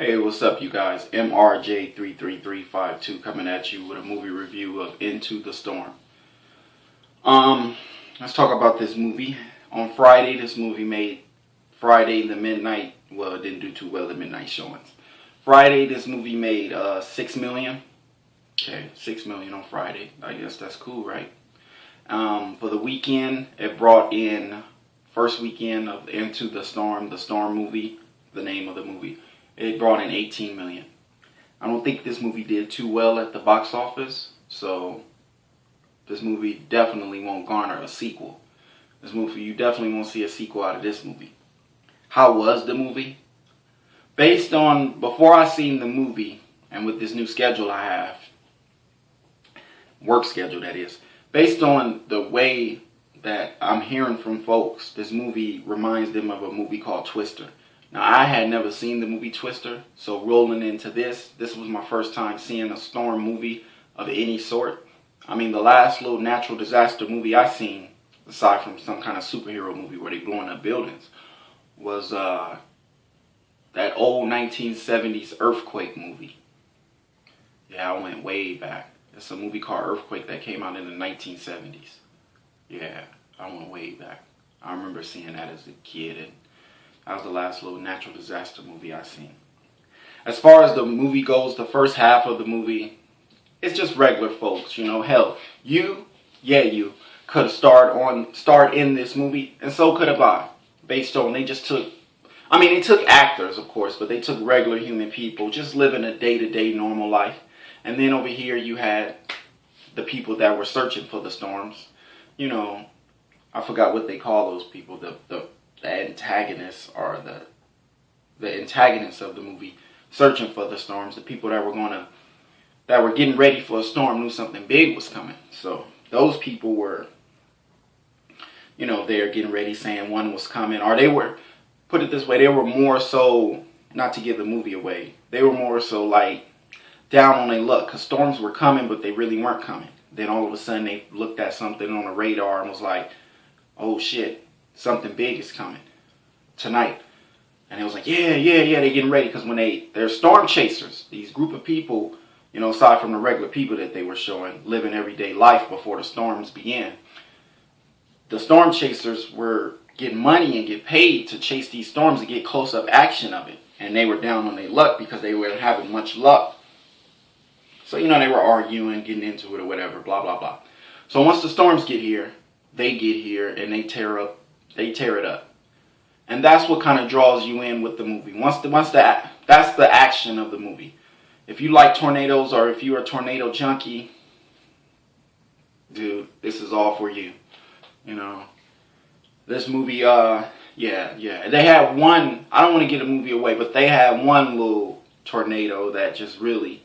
Hey, what's up, you guys? MRJ33352 coming at you with a movie review of Into the Storm. Let's talk about this movie. On Friday, this movie made Friday the midnight. Well, it didn't do too well the midnight showings. Friday, this movie made 6 million. Okay, 6 million on Friday. I guess that's cool, right? For the weekend, it brought in first weekend of Into the Storm movie, the name of the movie. It brought in 18 million. I don't think this movie did too well at the box office, so this movie definitely won't garner a sequel. You definitely won't see a sequel out of this movie. How was the movie? Based on, before I seen the movie, and with this new schedule I have, work schedule that is, based on the way that I'm hearing from folks, this movie reminds them of a movie called Twister. Now, I had never seen the movie Twister, so rolling into this was my first time seeing a storm movie of any sort. I mean, the last little natural disaster movie I seen, aside from some kind of superhero movie where they blowing up buildings, was that old 1970s earthquake movie. Yeah, I went way back. It's a movie called Earthquake that came out in the 1970s. Yeah, I went way back. I remember seeing that as a kid, and that was the last little natural disaster movie I seen. As far as the movie goes, the first half of the movie, it's just regular folks, you know. Hell, you could have starred in this movie, and so could have I. Based on, they took actors, of course, but they took regular human people, just living a day-to-day normal life. And then over here you had the people that were searching for the storms. You know, I forgot what they call those people, the antagonists, or the antagonists of the movie, searching for the storms. The people that were getting ready for a storm knew something big was coming. So those people were, you know, they're getting ready, saying one was coming, or they were, put it this way, they were more so, not to give the movie away, they were more so like down on their luck, because storms were coming, but they really weren't coming. Then all of a sudden they looked at something on the radar and was like, oh shit, something big is coming tonight. And it was like, yeah, they're getting ready, because when they're storm chasers, these group of people, you know, aside from the regular people that they were showing, living everyday life before the storms began, the storm chasers were getting money and get paid to chase these storms and get close-up action of it. And they were down on their luck because they weren't having much luck. So, you know, they were arguing, getting into it or whatever, blah, blah, blah. So once the storms get here, they get here and they tear it up. And that's what kind of draws you in with the movie. That's the action of the movie. If you like tornadoes, or if you're a tornado junkie, dude, this is all for you. You know, this movie, yeah. They had one, I don't want to give the movie away, but they had one little tornado that just really,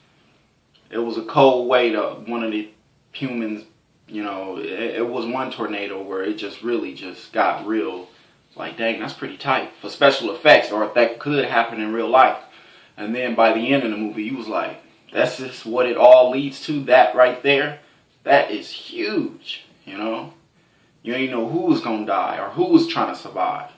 it was a cold way to one of the humans, you know, it was one tornado where it just really just got real, like, dang, that's pretty tight for special effects, or if that could happen in real life. And then by the end of the movie, you was like, that's just what it all leads to, that right there. That is huge, you know. You ain't know who was gonna die or who was trying to survive.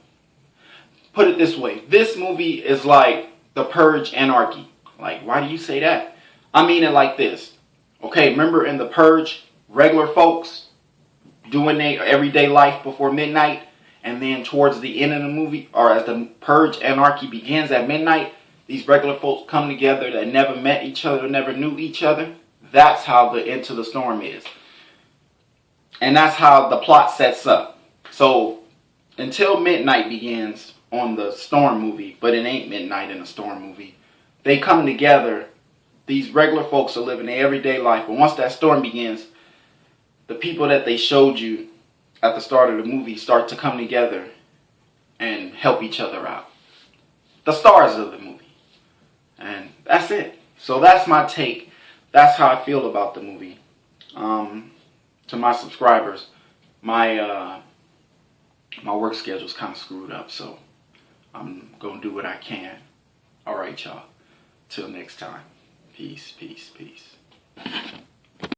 Put it this way, this movie is like The Purge Anarchy. Like, why do you say that? I mean it like this. Okay, remember in The Purge, regular folks doing their everyday life before midnight, and then towards the end of the movie, or as The Purge Anarchy begins at midnight, these regular folks come together that never met each other, never knew each other. That's how the Into the Storm is. And that's how the plot sets up. So until midnight begins on the storm movie, but it ain't midnight in the storm movie, they come together. These regular folks are living their everyday life. But once that storm begins, the people that they showed you at the start of the movie start to come together and help each other out. The stars of the movie. And that's it. So that's my take. That's how I feel about the movie. To my subscribers, my work schedule's kind of screwed up, so I'm going to do what I can. All right, y'all. Till next time. Peace, peace, peace.